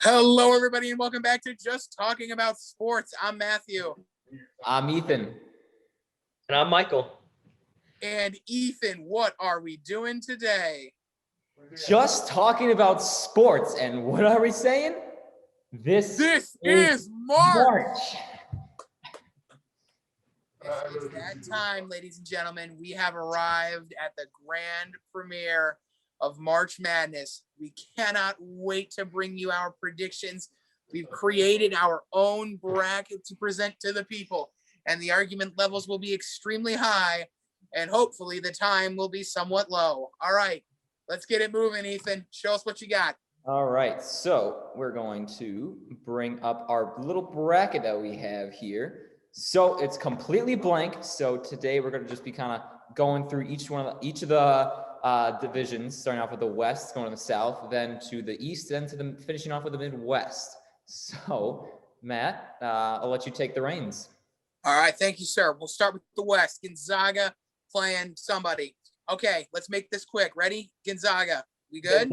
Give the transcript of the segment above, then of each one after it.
Hello, everybody, and welcome back to Just Talking About Sports. I'm Matthew. I'm Ethan. And I'm Michael. And Ethan, what are we doing today? Just talking about sports. And what are we saying? This is March. It's that time, ladies and gentlemen. We have arrived at the grand premiere of March Madness. We cannot wait to bring you our predictions. We've created our own bracket to present to the people, and the argument levels will be extremely high, and hopefully the time will be somewhat low. All right, let's get it moving, Ethan. Show us what you got. All right, so we're going to bring up our little bracket that we have here. So it's completely blank. So today we're going to just be kind of going through each of the divisions, starting off with the West, going to the South, then to the East, then to the finishing off with the Midwest. So, Matt, I'll let you take the reins. All right, thank you, sir. We'll start with the West. Gonzaga playing somebody. Okay, let's make this quick. Ready? Gonzaga. We good?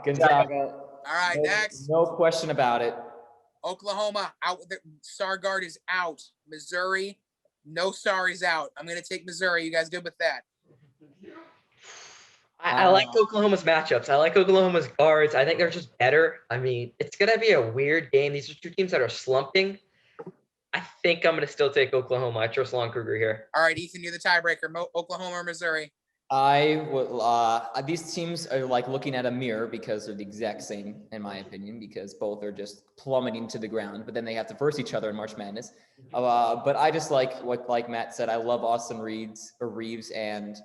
Gonzaga. All right, next. No question about it. Oklahoma, out with their star guard is out. Missouri, no star is out. I'm going to take Missouri. You guys good with that? I like Oklahoma's matchups. I like Oklahoma's guards. I think they're just better. I mean, it's going to be a weird game. These are two teams that are slumping. I think I'm going to still take Oklahoma. I trust Lon Kruger here. All right, Ethan, you're the tiebreaker. Oklahoma or Missouri? I will. These teams are like looking at a mirror because they're the exact same, in my opinion, because both are just plummeting to the ground. But then they have to verse each other in March Madness. But I just like Matt said, I love Austin Reeves, and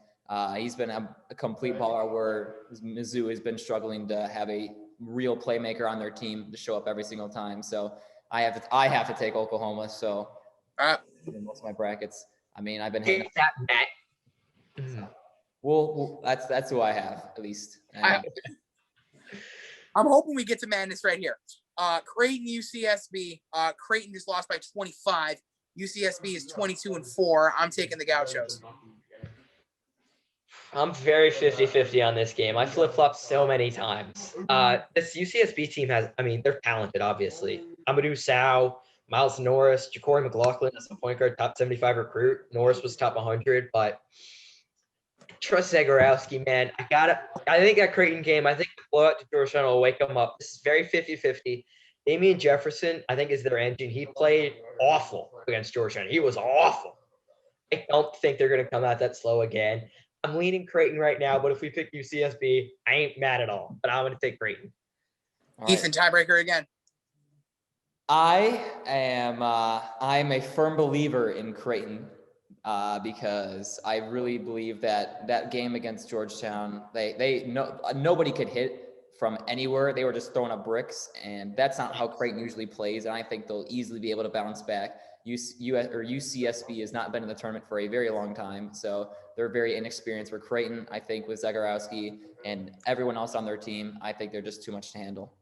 he's been a complete baller. Where Mizzou has been struggling to have a real playmaker on their team to show up every single time. So I have to take Oklahoma. So in most of my brackets, I mean, I've been hitting that Matt. So. Well, that's who I have, at least. I'm hoping we get to madness right here. Creighton, UCSB. Creighton just lost by 25. UCSB is 22-4. I'm taking the Gauchos. I'm very 50-50 on this game. I flip-flopped so many times. This UCSB team they're talented, obviously. Amadou Sow, Miles Norris, Ja'Cory McLaughlin as a point guard, top 75 recruit. Norris was top 100, but trust Zagorowski, man. I think that Creighton game, I think the blowout to Georgetown will wake them up. This is very 50-50. Damian Jefferson, I think, is their engine. He played awful against Georgetown. He was awful. I don't think they're going to come out that slow again. I'm leaning Creighton right now, but if we pick UCSB, I ain't mad at all. But I'm going to take Creighton. All right. Ethan, tiebreaker again. I'm a firm believer in Creighton. Because I really believe that game against Georgetown, nobody could hit from anywhere. They were just throwing up bricks, and that's not how Creighton usually plays. And I think they'll easily be able to bounce back. UCSB has not been in the tournament for a very long time, so they're very inexperienced. For Creighton, I think with Zagorowski and everyone else on their team, I think they're just too much to handle.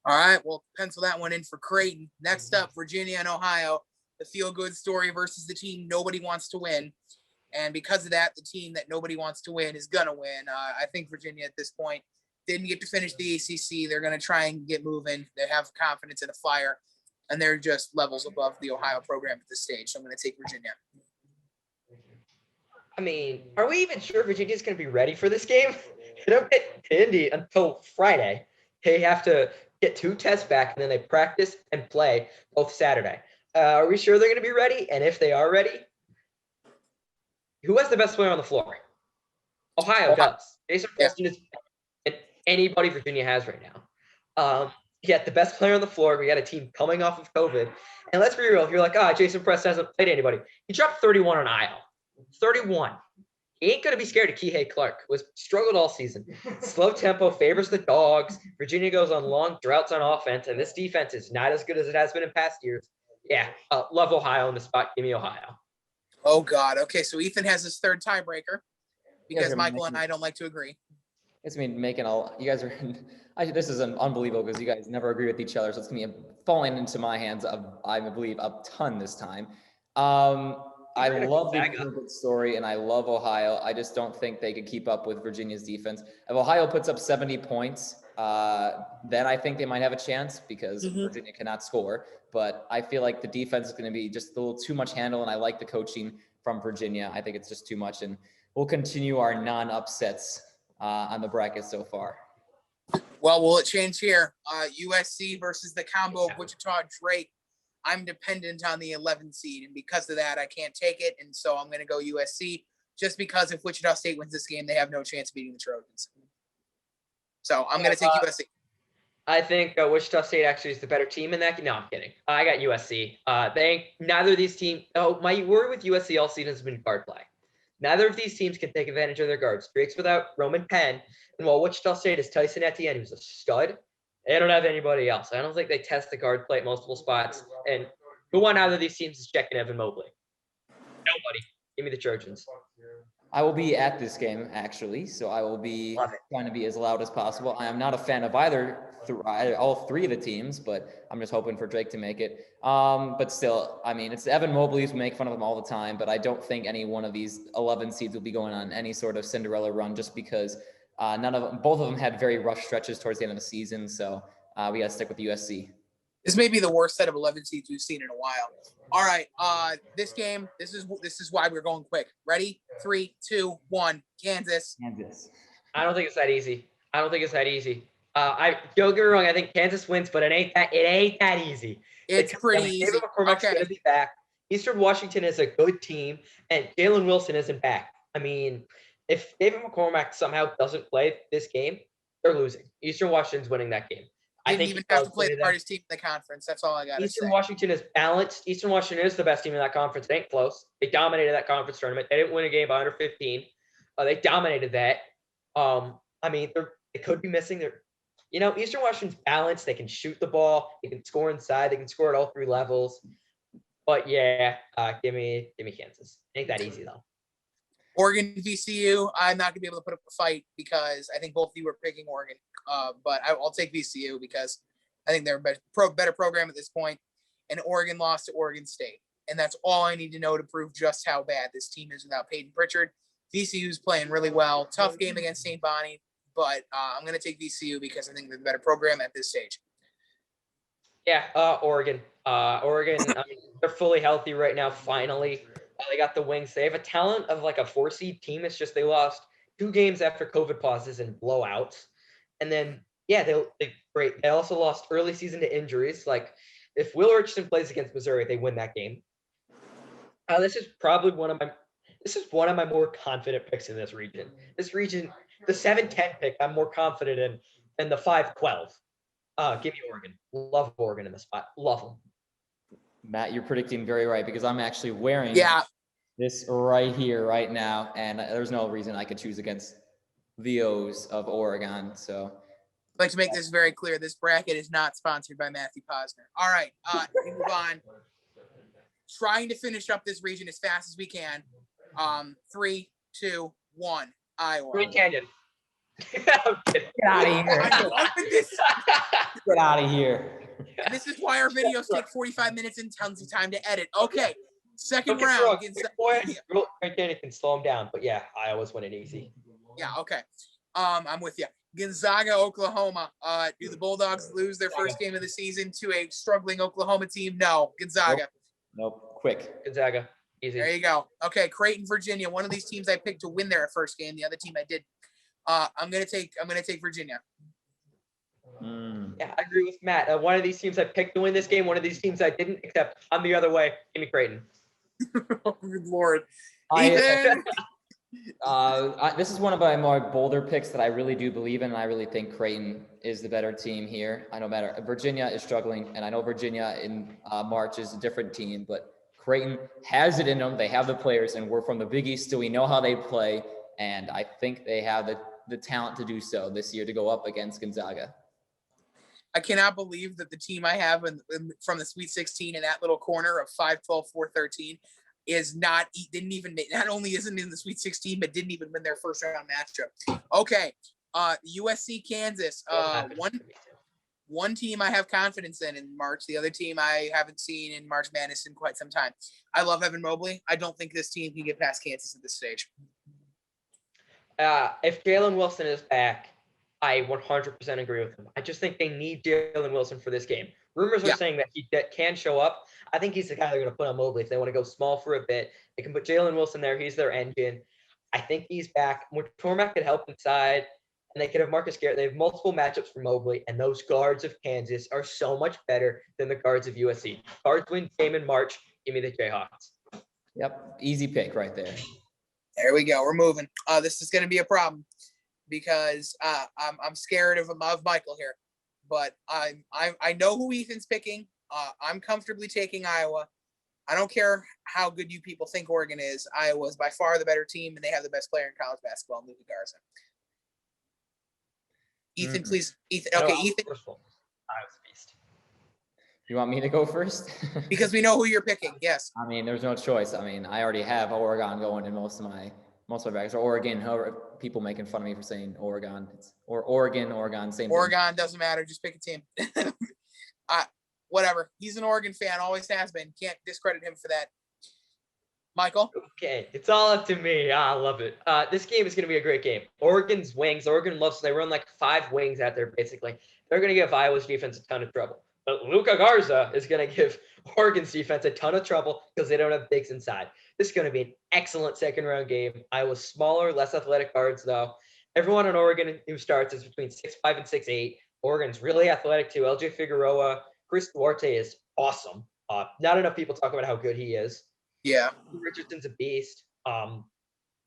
All right, we'll pencil that one in for Creighton. Next up, Virginia and Ohio. The feel-good story versus the team nobody wants to win. And because of that, the team that nobody wants to win is going to win. I think Virginia at this point didn't get to finish the ACC. They're going to try and get moving. They have confidence in a fire, and they're just levels above the Ohio program at this stage. So I'm going to take Virginia. I mean, are we even sure Virginia's going to be ready for this game? They don't get to Indy until Friday. They have to get 2 tests back, and then they practice and play both Saturday. Are we sure they're going to be ready? And if they are ready, who has the best player on the floor? Ohio does. Jason Preston is anybody Virginia has right now. Yet the best player on the floor. We got a team coming off of COVID. And let's be real. If you're like, Jason Preston hasn't played anybody. He dropped 31 on Iowa. 31. He ain't going to be scared of Kihei Clark, who has struggled all season. Slow tempo favors the dogs. Virginia goes on long droughts on offense, and this defense is not as good as it has been in past years. Yeah, love Ohio in the spot. Give me Ohio. Oh, God. Okay, so Ethan has his third tiebreaker because Michael and I don't like to agree. It's me making you guys are – this is unbelievable because you guys never agree with each other. So it's going to be falling into my hands, I believe, a ton this time. I love the Cleveland story, and I love Ohio. I just don't think they could keep up with Virginia's defense. If Ohio puts up 70 points, then I think they might have a chance because Mhm. Virginia cannot score. But I feel like the defense is going to be just a little too much handle, and I like the coaching from Virginia. I think it's just too much, and we'll continue our non-upsets on the bracket so far. Well, will it change here? USC versus the combo of Wichita Drake. I'm dependent on the 11 seed, and because of that, I can't take it, and so I'm going to go USC. Just because if Wichita State wins this game, they have no chance of beating the Trojans. So I'm going to take USC. I think Wichita State actually is the better team in that game. No, I'm kidding. I got USC. Neither of these teams. Oh, my worry with USC all season has been guard play. Neither of these teams can take advantage of their guards. Drake's without Roman Penn, and while Wichita State is Tyson Etienne, who's a stud, they don't have anybody else. I don't think they test the guard play at multiple spots. And who on either of these teams is checking Evan Mobley? Nobody. Give me the Trojans. I will be at this game, actually, so I will be trying to be as loud as possible. I am not a fan of all three of the teams, but I'm just hoping for Drake to make it. But still, I mean, it's Evan Mobley's. We make fun of him all the time, but I don't think any one of these 11 seeds will be going on any sort of Cinderella run just because both of them had very rough stretches towards the end of the season, so we got to stick with USC. This may be the worst set of 11 seeds we've seen in a while. All right, this game, this is why we're going quick. Ready? 3, 2, 1. Kansas. I don't think it's that easy. Don't get me wrong. I think Kansas wins, but it ain't that easy. It's pretty easy. David McCormack's going to be back. Eastern Washington is a good team, and Jalen Wilson isn't back. I mean, if David McCormack somehow doesn't play this game, they're losing. Eastern Washington's winning that game. I didn't even have to play the hardest team in the conference. That's all I got to say. Eastern Washington is balanced. Eastern Washington is the best team in that conference. It ain't close. They dominated that conference tournament. They didn't win a game by under 15. They dominated that. I mean, they could be missing their. Eastern Washington's balanced. They can shoot the ball. They can score inside. They can score at all three levels. But yeah, give me Kansas. Ain't that easy though. Oregon VCU. I'm not gonna be able to put up a fight because I think both of you were picking Oregon. But I'll take VCU because I think they're a better program at this point. And Oregon lost to Oregon State, and that's all I need to know to prove just how bad this team is without Peyton Pritchard. VCU's playing really well. Tough game against St. Bonnie, but I'm gonna take VCU because I think they're the better program at this stage. Yeah, Oregon. Oregon, I mean, they're fully healthy right now, finally. They got the wings. They have a talent of like a 4-seed team. It's just they lost 2 games after COVID pauses and blowouts. And then, yeah, they're great. They also lost early season to injuries. Like, if Will Richardson plays against Missouri, they win that game. This is probably one of my more confident picks in this region. This region, the 7-10 pick, I'm more confident in than the 5-12. Give me Oregon. Love Oregon in the spot. Love them. Matt, you're predicting very right because I'm actually wearing this right here, right now, and there's no reason I could choose against the O's of Oregon. So I'd like to make this very clear. This bracket is not sponsored by Matthew Posner. All right, we move on. Trying to finish up this region as fast as we can. 3, 2, 1. Iowa. Green Canyon. get out of here. Get out of here. And this is why our videos take 45 minutes and tons of time to edit. Okay, second round. Green Canyon can slow them down, but yeah, Iowa's winning easy. Yeah, okay. I'm with you. Gonzaga, Oklahoma. Do the Bulldogs lose their first game of the season to a struggling Oklahoma team? No. Gonzaga. Nope. Quick. Gonzaga. Easy. There you go. Okay, Creighton, Virginia. One of these teams I picked to win their first game. The other team I did. I'm gonna take Virginia. Yeah, I agree with Matt. One of these teams I picked to win this game. One of these teams I didn't. Except I'm the other way. Give me Creighton. Oh, good Lord. Ethan. This is one of my more bolder picks that I really do believe in, and I really think Creighton is the better team here. I know Virginia is struggling, and I know Virginia in March is a different team, but Creighton has it in them. They have the players, and we're from the Big East, so we know how they play, and I think they have the talent to do so this year to go up against Gonzaga. I cannot believe that the team I have from the Sweet 16 in that little corner of 5-12, 4-13 not only isn't in the Sweet 16, but didn't even win their first round matchup. Okay. USC Kansas. One team I have confidence in March. The other team I haven't seen in March Madness in quite some time. I love Evan Mobley. I don't think this team can get past Kansas at this stage. If Jalen Wilson is back, I 100% agree with him. I just think they need Jalen Wilson for this game. Rumors are Yeah. saying that he can show up. I think he's the guy they're going to put on Mobley if they want to go small for a bit. They can put Jalen Wilson there. He's their engine. I think he's back. Tormac could help inside, and they could have Marcus Garrett. They have multiple matchups for Mobley, and those guards of Kansas are so much better than the guards of USC. Guards win game in March. Give me the Jayhawks. Yep, easy pick right there. There we go. We're moving. This is going to be a problem because I'm scared of Michael here, but I know who Ethan's picking. I'm comfortably taking Iowa. I don't care how good you people think Oregon is. Iowa is by far the better team, and they have the best player in college basketball, Luka Garza. Ethan, please. Ethan. Okay, Ethan. Iowa's beast. You want me to go first? Because we know who you're picking. Yes. I mean, there's no choice. I mean, I already have Oregon going in most of my brackets, or Oregon. However, people making fun of me for saying Oregon, or Oregon, same. Oregon thing. doesn't matter. Just pick a team. Whatever. He's an Oregon fan. Always has been. Can't discredit him for that. Michael? Okay, it's all up to me. I love it. This game is going to be a great game. Oregon's wings. Oregon loves. They run like 5 wings out there, basically. They're going to give Iowa's defense a ton of trouble. But Luka Garza is going to give Oregon's defense a ton of trouble because they don't have bigs inside. This is going to be an excellent second-round game. Iowa's smaller, less athletic guards, though. Everyone on Oregon who starts is between 6'5" and 6'8". Oregon's really athletic, too. LJ Figueroa. Chris Duarte is awesome. Not enough people talk about how good he is. Yeah. Richardson's a beast.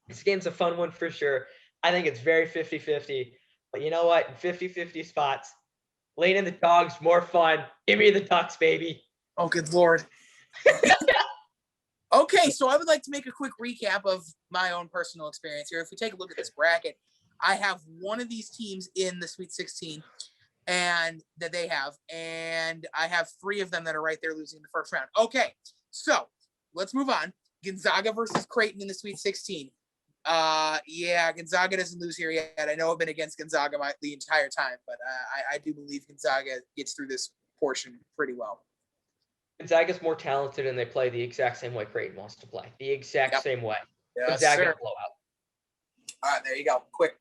This game's a fun one for sure. I think it's very 50-50. But you know what? In 50-50 spots, laying in the dogs, more fun. Give me the Ducks, baby. Oh, good Lord. Okay, so I would like to make a quick recap of my own personal experience here. If we take a look at this bracket, I have one of these teams in the Sweet 16 and that they have, and I have 3 of them that are right there losing in the first round. Okay, so let's move on. Gonzaga versus Creighton in the Sweet 16. Yeah, Gonzaga doesn't lose here yet. I know I've been against Gonzaga the entire time, but I do believe Gonzaga gets through this portion pretty well. Gonzaga's more talented, and they play the exact same way Creighton wants to play. The exact same way. Yes, Gonzaga sir. blowout. All right, there you go. Quick.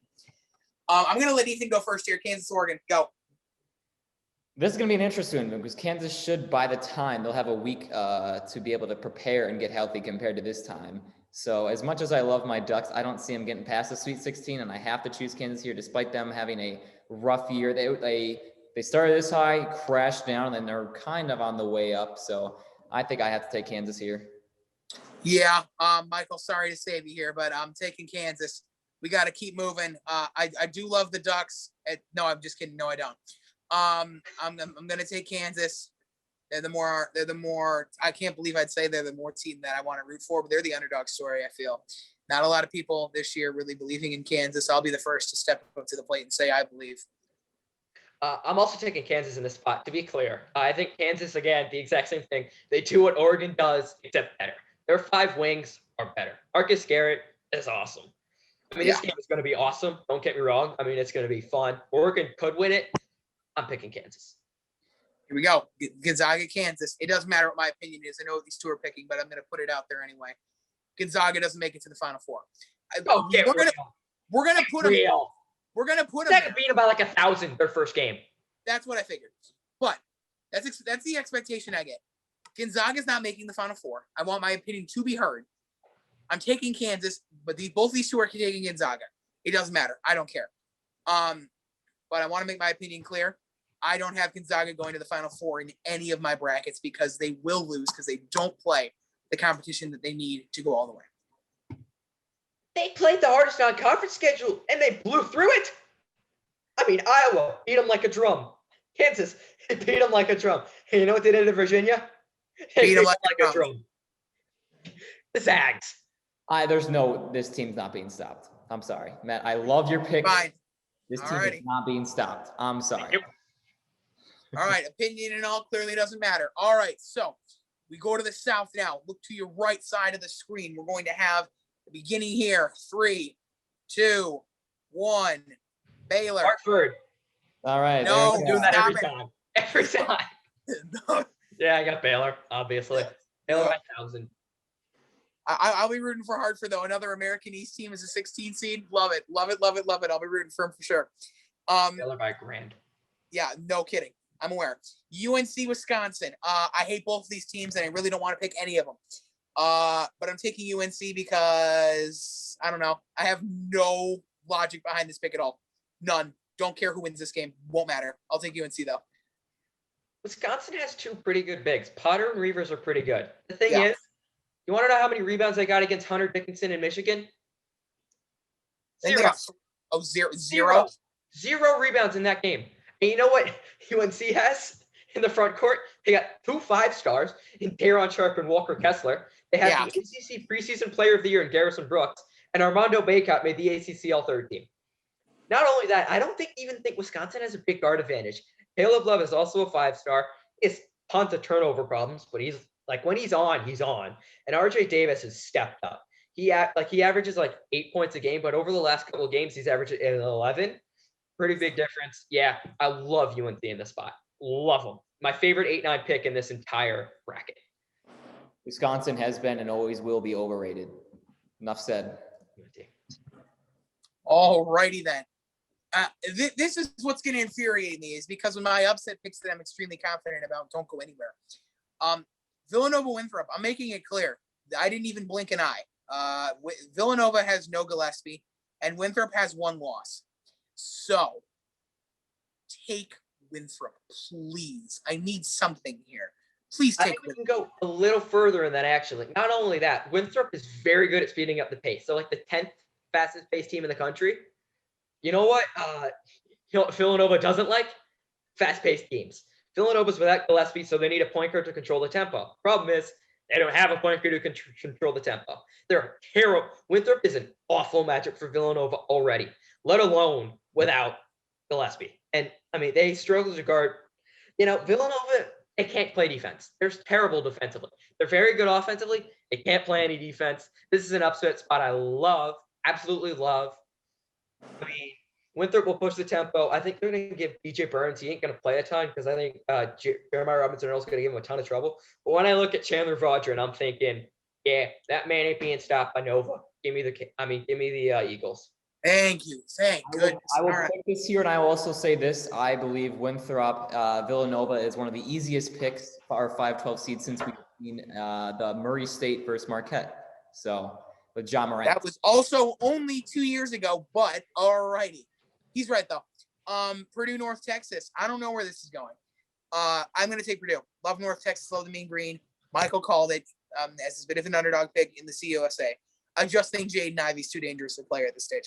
I'm going to let Ethan go first here. Kansas, Oregon, go. This is going to be an interesting one because Kansas should, by the time, they'll have a week to be able to prepare and get healthy compared to this time. So as much as I love my Ducks, I don't see them getting past the Sweet 16, and I have to choose Kansas here despite them having a rough year. They started this high, crashed down, and they're kind of on the way up. So I think I have to take Kansas here. Yeah, Michael, sorry to save you here, but I'm taking Kansas. We got to keep moving. I do love the Ducks. No, I'm just kidding. No, I don't. I'm going to take Kansas. They're the more, I can't believe I'd say they're the more team that I want to root for, but they're the underdog story, I feel. Not a lot of people this year really believing in Kansas. I'll be the first to step up to the plate and say I believe. I'm also taking Kansas in this spot, to be clear. I think Kansas, again, the exact same thing. They do what Oregon does, except better. Their 5 wings are better. Marcus Garrett is awesome. I mean, This game is going to be awesome. Don't get me wrong. I mean, it's going to be fun. Oregon could win it. I'm picking Kansas. Here we go. Gonzaga, Kansas. It doesn't matter what my opinion is. I know what these 2 are picking, but I'm going to put it out there anyway. Gonzaga doesn't make it to the Final Four. We're gonna put them. We're gonna put them. Beat them by like 1,000 their first game. That's what I figured. But that's the expectation I get. Gonzaga's not making the Final Four. I want my opinion to be heard. I'm taking Kansas, but both these 2 are taking Gonzaga. It doesn't matter. I don't care. But I want to make my opinion clear. I don't have Gonzaga going to the Final Four in any of my brackets because they will lose because they don't play the competition that they need to go all the way. They played the hardest non-conference schedule, and they blew through it. I mean, Iowa beat them like a drum. Kansas beat them like a drum. Hey, you know what they did to Virginia? Beat them like a drum. The Zags. This team's not being stopped. I'm sorry, Matt. I love your pick. Fine. This team is not being stopped. I'm sorry. All right. Opinion and all clearly doesn't matter. All right. So we go to the South now. Look to your right side of the screen. We're going to have the beginning here. 3, 2, 1. Baylor. Hartford. All right. No, I'm doing that every time. Every time. No. Yeah, I got Baylor, obviously. Baylor by 1,000. I'll be rooting for Hartford, though. Another American East team is a 16 seed. Love it. Love it, love it, love it. I'll be rooting for them for sure. Baylor by a grand. Yeah, no kidding. I'm aware. UNC, Wisconsin. I hate both of these teams, and I really don't want to pick any of them. But I'm taking UNC because, I don't know. I have no logic behind this pick at all. None. Don't care who wins this game. Won't matter. I'll take UNC, though. Wisconsin has two pretty good bigs. Potter and Reavers are pretty good. The thing Yeah. is, you want to know how many rebounds they got against Hunter Dickinson in Michigan? Zero. Zero. Zero rebounds in that game. And you know what UNC has in the front court? They got 2 5-stars in Daron Sharp and Walker Kessler. They have the ACC preseason player of the year in Garrison Brooks, and Armando Bacot made the ACC All-Third team. Not only that, I don't even think Wisconsin has a big guard advantage. Caleb Love is also a 5-star. It's tons of turnover problems, but he's like, when he's on, he's on. And RJ Davis has stepped up. He averages like 8 points a game, but over the last couple of games, he's averaged 11. Pretty big difference. Yeah, I love UNC in this spot. Love them. My favorite 8-9 pick in this entire bracket. Wisconsin has been and always will be overrated. Enough said. All righty then. This is what's going to infuriate me, is because when my upset picks that I'm extremely confident about don't go anywhere. Villanova Winthrop, I'm making it clear. I didn't even blink an eye. Villanova has no Gillespie, and Winthrop has 1 loss. So, take Winthrop, please. I need something here. Please take Winthrop. We can go a little further in that, actually. Not only that, Winthrop is very good at speeding up the pace. So, like the 10th fastest paced team in the country. You know what? Villanova doesn't like? Fast-paced games. Villanova's without Gillespie, so they need a point guard to control the tempo. Problem is, they don't have a point guard who can control the tempo. They're terrible. Winthrop is an awful matchup for Villanova already, let alone without Gillespie. And, I mean, they struggle to guard. Villanova, they can't play defense. They're terrible defensively. They're very good offensively. They can't play any defense. This is an upset spot I love, absolutely love. I mean, Winthrop will push the tempo. I think they're going to give BJ Burns. He ain't going to play a ton because I think Jeremiah Robinson Earl's going to give him a ton of trouble. But when I look at Chandler Vaudrin, I'm thinking, yeah, that man ain't being stopped by Nova. Give me the Eagles. Thank you. Thank goodness. I will put this here, and I will also say this. I believe Winthrop, Villanova is one of the easiest picks for our 5-12 seed since we've seen the Murray State versus Marquette. So, with John Morant. That was also only 2 years ago, but all righty. He's right, though. Purdue, North Texas. I don't know where this is going. I'm going to take Purdue. Love North Texas. Love the mean green. Michael called it as a bit of an underdog pick in the CUSA. I just think Jaden Ivey's too dangerous a player at this stage.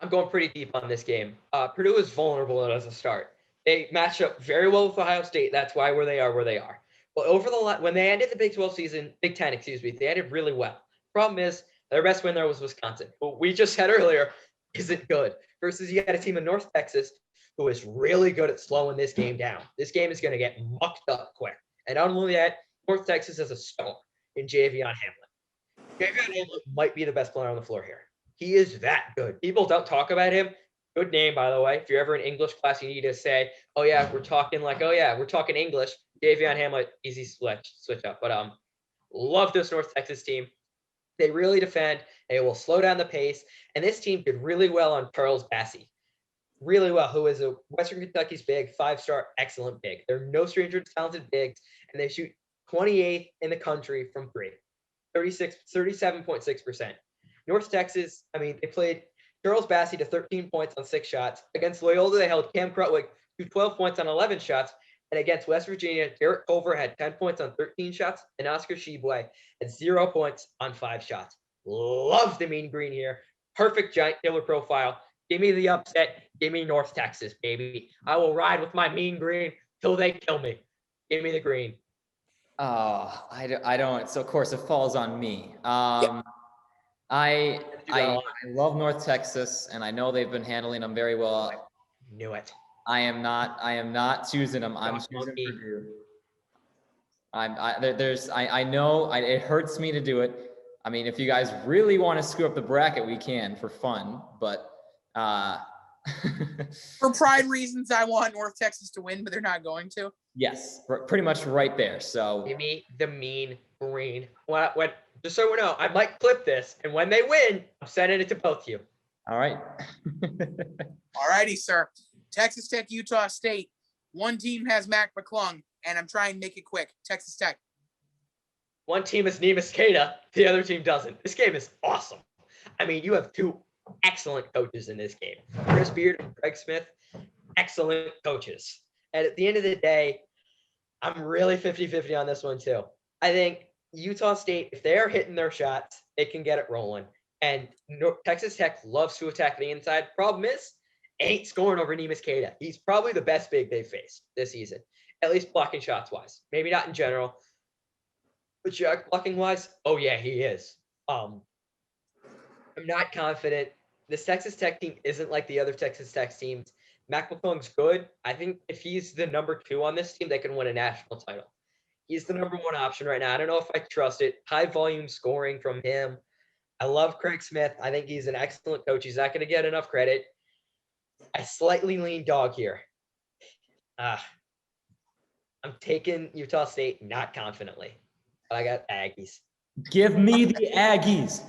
I'm going pretty deep on this game. Purdue is vulnerable as a start. They match up very well with Ohio State. That's why where they are. But when they ended the Big 12 season, Big 10, they ended really well. Problem is, their best win there was Wisconsin, who we just said earlier isn't good. Versus you got a team in North Texas who is really good at slowing this game down. This game is going to get mucked up quick. And not only that, North Texas has a star in Javion Hamlet. Javion Hamlet might be the best player on the floor here. He is that good. People don't talk about him. Good name, by the way. If you're ever in English class, you need to say, we're talking English. Javion Hamlet, easy switch up. But love this North Texas team. They really defend. They will slow down the pace. And this team did really well on Charles Bassey. Really well, who is a Western Kentucky's big, 5-star, excellent big. They're no stranger to talented bigs, and they shoot 28th in the country from 3. 37.6%. North Texas, they played Charles Bassey to 13 points on 6 shots. Against Loyola, they held Cam Krutwig to 12 points on 11 shots. And against West Virginia, Derek Culver had 10 points on 13 shots, and Oscar Shibwe had 0 points on 5 shots. Love the mean green here. Perfect giant killer profile. Give me the upset. Give me North Texas, baby. I will ride with my mean green till they kill me. Give me the green. I don't. So, of course, it falls on me. I love North Texas, and I know they've been handling them very well. Knew it. I am not choosing them. I'm choosing Purdue. I know it hurts me to do it. If you guys really want to screw up the bracket, we can for fun, but for pride reasons, I want North Texas to win, but they're not going to. Yes, pretty much right there. So give me the mean green. When just so we know, I might clip this, and when they win, I'm sending it to both of you. All right. All righty, sir. Texas Tech, Utah State. One team has Mac McClung, and I'm trying to make it quick. Texas Tech. One team is Nemus Kada, the other team doesn't. This game is awesome. I mean, you have two excellent coaches in this game. Chris Beard and Craig Smith, excellent coaches. And at the end of the day, I'm really 50-50 on this one too. I think Utah State, if they're hitting their shots, they can get it rolling. And Texas Tech loves to attack the inside. Problem is, ain't scoring over Nemus Kada. He's probably the best big they faced this season, at least blocking shots wise. Maybe not in general, but shot blocking wise, oh yeah, he is. I'm not confident. This Texas Tech team isn't like the other Texas Tech teams. Mac McClung's good. I think if he's the number 2 on this team, they can win a national title. He's the number 1 option right now. I don't know if I trust it. High volume scoring from him. I love Craig Smith. I think he's an excellent coach. He's not going to get enough credit. I slightly lean dog here. I'm taking Utah State, not confidently. But I got Aggies. Give me the Aggies.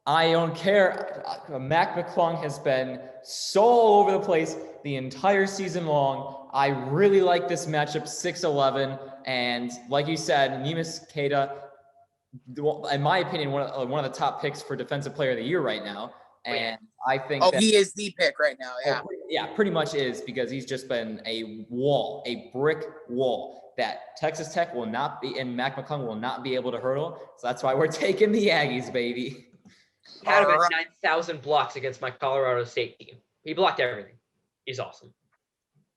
I don't care. Mac McClung has been so all over the place the entire season long. I really like this matchup, 6-11. And like you said, Nemus Kada, in my opinion, one of the top picks for Defensive Player of the Year right now. And I think he is the pick right now. Yeah. Yeah, pretty much is, because he's just been a brick wall that Texas Tech will not be, and Mac McClung will not be able to hurdle. So that's why we're taking the Aggies, baby. He had about 9,000 blocks against my Colorado State team. He blocked everything. He's awesome.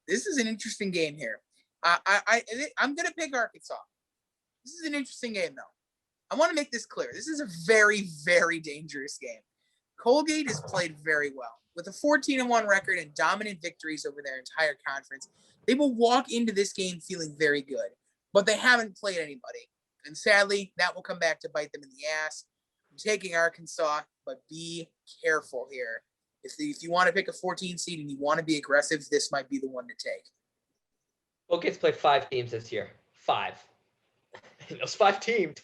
This is an interesting game here. I'm going to pick Arkansas. This is an interesting game, though. I want to make this clear. This is a very, very dangerous game. Colgate has played very well. With a 14-1 record and dominant victories over their entire conference, they will walk into this game feeling very good. But they haven't played anybody. And sadly, that will come back to bite them in the ass. I'm taking Arkansas, but be careful here. If you want to pick a 14 seed and you want to be aggressive, this might be the one to take. Colgate's played 5 teams this year. 5. Those 5 teams,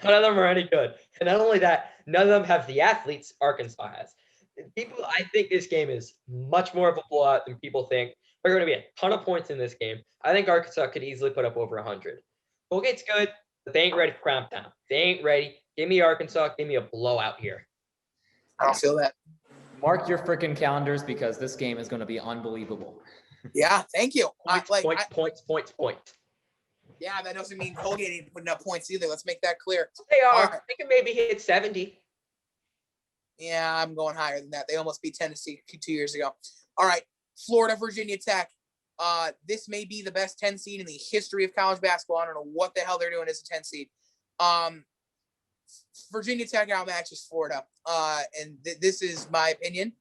none of them are any good. And not only that, none of them have the athletes Arkansas has. I think this game is much more of a blowout than people think. There are going to be a ton of points in this game. I think Arkansas could easily put up over 100. Colgate's good, but they ain't ready for cramp down. They ain't ready. Give me Arkansas. Give me a blowout here. I don't feel that. Mark your freaking calendars, because this game is going to be unbelievable. Yeah, thank you. Points. Yeah, that doesn't mean Colgate ain't putting up points either. Let's make that clear. They are. Right. They can maybe hit 70. Yeah, I'm going higher than that. They almost beat Tennessee 2 years ago. All right, Florida, Virginia Tech. This may be the best 10 seed in the history of college basketball. I don't know what the hell they're doing as a 10 seed. Virginia Tech outmatches Florida. And this is my opinion.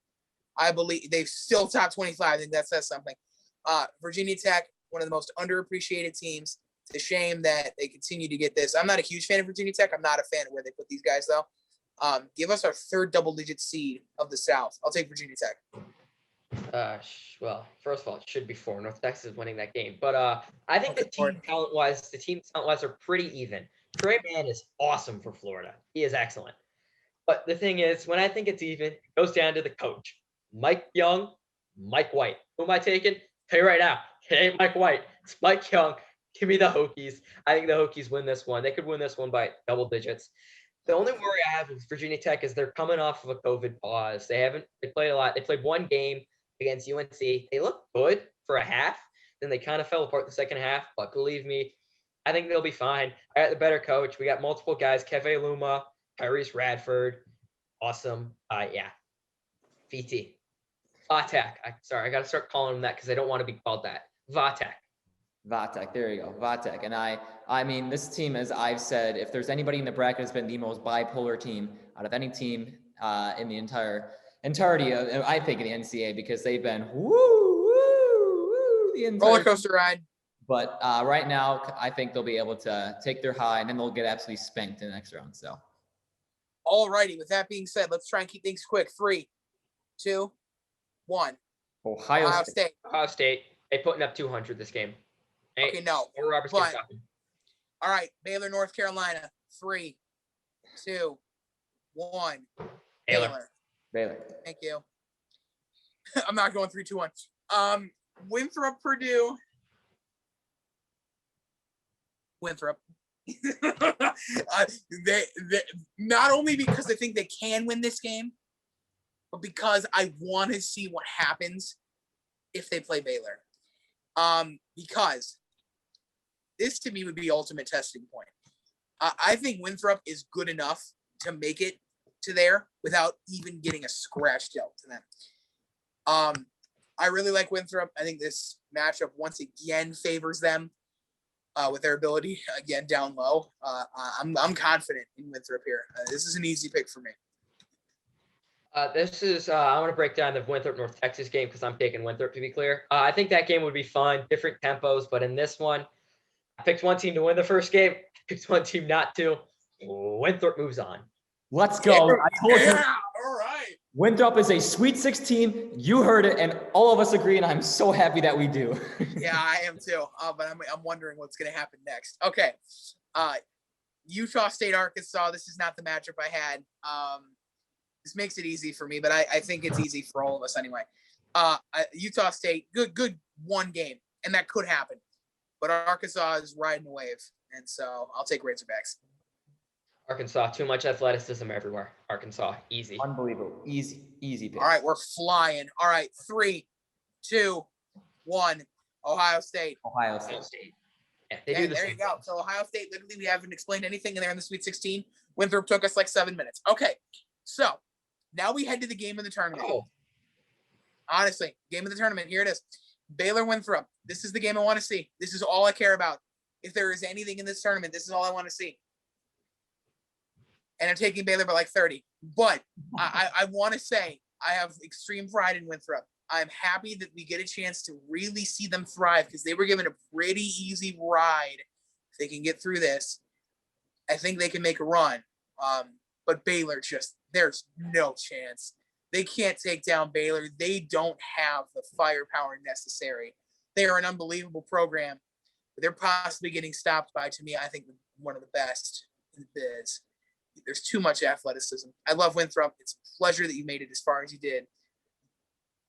I believe they've still top 25. I think that says something. Virginia Tech, one of the most underappreciated teams. It's a shame that they continue to get this. I'm not a huge fan of Virginia Tech. I'm not a fan of where they put these guys, though. Give us our 3rd double-digit seed of the South. I'll take Virginia Tech. Well, first of all, it should be 4. North Texas is winning that game. But I think the team talent-wise are pretty even. Trey Mann is awesome for Florida. He is excellent. But the thing is, when I think it's even, it goes down to the coach. Mike Young, Mike White. Who am I taking? Tell you right now, it ain't Mike White. It's Mike Young. Give me the Hokies. I think the Hokies win this one. They could win this one by double digits. The only worry I have with Virginia Tech is they're coming off of a COVID pause. They played a lot. They played 1 game against UNC. They looked good for a half. Then they kind of fell apart the second half. But believe me, I think they'll be fine. I got the better coach. We got multiple guys. Keve Luma, Tyrese Radford. Awesome. VT. Vatek. I got to start calling them that because I don't want to be called that. Vatek. There you go. Vatek. And I mean, this team, as I've said, if there's anybody in the bracket that's been the most bipolar team out of any team in the entirety of, I think, in the NCAA, because they've been the entire roller coaster ride. But right now, I think they'll be able to take their high, and then they'll get absolutely spanked in the next round. So, all righty. With that being said, let's try and keep things quick. 3, 2, 1. Ohio State. Ohio State. They putting up 200 this game. Okay, no. But, all right, Baylor, North Carolina. 3, 2, 1. Baylor. Baylor. Thank you. I'm not going 3-2-1. Winthrop, Purdue. Winthrop. They not only because I think they can win this game, but because I want to see what happens if they play Baylor. Because this to me would be the ultimate testing point. I think Winthrop is good enough to make it to there without even getting a scratch dealt to them. I really like Winthrop. I think this matchup once again favors them with their ability again down low. I'm confident in Winthrop here. This is an easy pick for me. I want to break down the Winthrop North Texas game because I'm taking Winthrop to be clear. I think that game would be fun, different tempos, but in this one, I picked one team to win the first game, picked one team not to. Winthrop moves on. Let's go. I told you. All right. Winthrop is a Sweet 16. You heard it, and all of us agree, and I'm so happy that we do. Yeah, I am too. But I'm wondering what's going to happen next. Okay. Utah State, Arkansas. This is not the matchup I had. This makes it easy for me, but I think it's easy for all of us anyway. Utah State, good one game, and that could happen. But Arkansas is riding the wave, and so I'll take Razorbacks. Arkansas, too much athleticism everywhere. Arkansas, easy. Unbelievable. Easy pick. All right, we're flying. All right, 3, 2, 1. Ohio State. Ohio State. Yeah, they do there you go. So Ohio State, literally, we haven't explained anything in there in the Sweet 16. Winthrop took us like 7 minutes. Okay, so now we head to the game of the tournament. Oh. Honestly, game of the tournament. Here it is. Baylor Winthrop. This is the game I want to see. This is all I care about. If there is anything in this tournament, this is all I want to see. And I'm taking Baylor by like 30. But I want to say I have extreme pride in Winthrop. I'm happy that we get a chance to really see them thrive because they were given a pretty easy ride. If they can get through this, I think they can make a run. But Baylor there's no chance. They can't take down Baylor. They don't have the firepower necessary. They are an unbelievable program. But they're possibly getting stopped by, to me, I think, one of the best in the biz. There's too much athleticism. I love Winthrop. It's a pleasure that you made it as far as you did.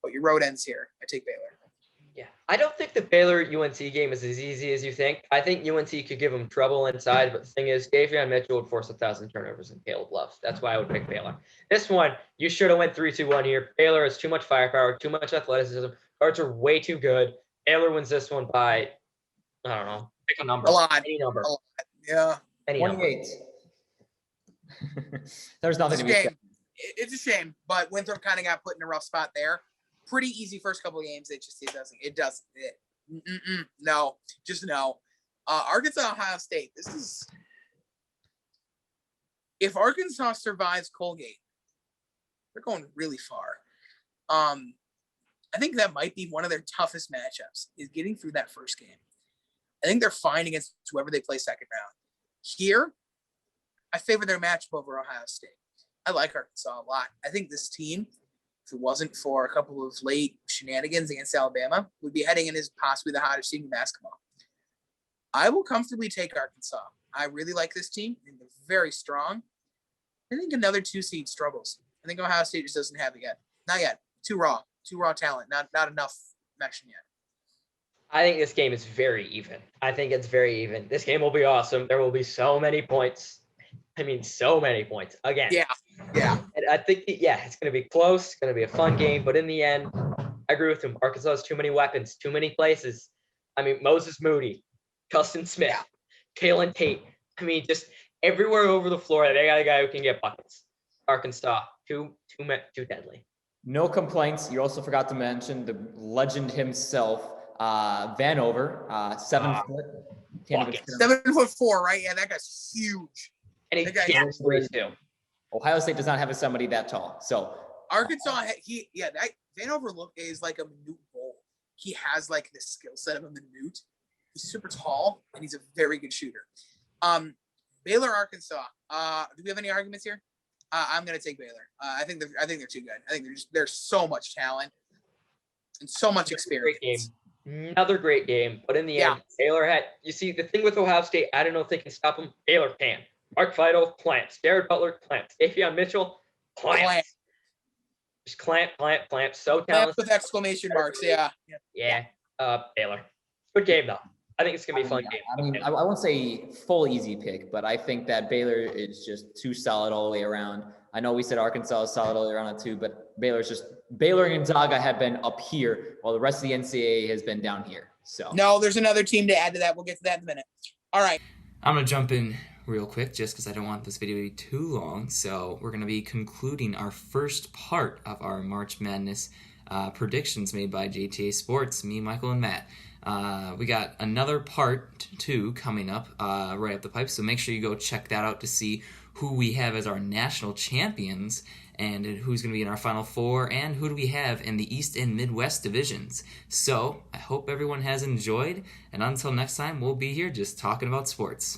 But your road ends here. I take Baylor. Yeah, I don't think the Baylor-UNC game is as easy as you think. I think UNC could give them trouble inside, but the thing is, Davion Mitchell would force 1,000 turnovers and Caleb Love. That's why I would pick Baylor. This one, you should have went 3-2-1 here. Baylor has too much firepower, too much athleticism. Guards are way too good. Baylor wins this one by, I don't know, pick a number. A lot. Any number. A lot. Yeah. Any 28. number. There's nothing to be said. It's a shame, but Winthrop kind of got put in a rough spot there. Pretty easy first couple of games. It doesn't. No, just no. Arkansas, Ohio State. This is, if Arkansas survives Colgate, they're going really far. I think that might be one of their toughest matchups, is getting through that first game. I think they're fine against whoever they play second round. Here, I favor their matchup over Ohio State. I like Arkansas a lot. I think this team, if it wasn't for a couple of late shenanigans against Alabama, would be heading in as possibly the hottest team in basketball. I will comfortably take Arkansas. I really like this team. I think they're very strong. I think another 2 seed struggles. I think Ohio State just doesn't have it yet. Not yet. Too raw talent. Not enough meshing yet. I think this game is very even. I think it's very even. This game will be awesome. There will be so many points. I mean, so many points. Again. Yeah. And I think, it's going to be close. It's going to be a fun game. But in the end, I agree with him. Arkansas has too many weapons, too many places. I mean, Moses Moody, Custon Smith, Kalen Tate. I mean, just everywhere over the floor, they got a guy who can get buckets. Arkansas, too deadly. No complaints. You also forgot to mention the legend himself, Vanover, 7 foot. 7'4", right? Yeah, that guy's huge. And he gets threes too. Ohio State does not have somebody that tall. So Arkansas, that Vanover is like a minute bowl. He has like the skill set of a minute. He's super tall and he's a very good shooter. Baylor, Arkansas. Do we have any arguments here? I'm gonna take Baylor. I think they're too good. I think there's so much talent and so much experience. Another great game, but in the end, Baylor had. You see, the thing with Ohio State, I don't know if they can stop them. Baylor can. Mark Vital, plants. Jared Butler, plants. Davion Mitchell, plants. Just clamp. So Clamp talented. with exclamation marks. Yeah. Yeah. Baylor. Good game though. I think it's gonna be a fun game. I mean, I won't say full easy pick, but I think that Baylor is just too solid all the way around. I know we said Arkansas is solid all the way around too, but Baylor and Gonzaga have been up here while the rest of the NCAA has been down here. So No, there's another team to add to that. We'll get to that in a minute. All right. I'm going to jump in real quick just because I don't want this video to be too long. So we're going to be concluding our first part of our March Madness predictions made by JTASports, me, Michael, and Matt. We got another part 2 coming up right up the pipe, so make sure you go check that out to see who we have as our national champions and who's going to be in our Final Four and who do we have in the East and Midwest divisions. So I hope everyone has enjoyed, and until next time, we'll be here just talking about sports.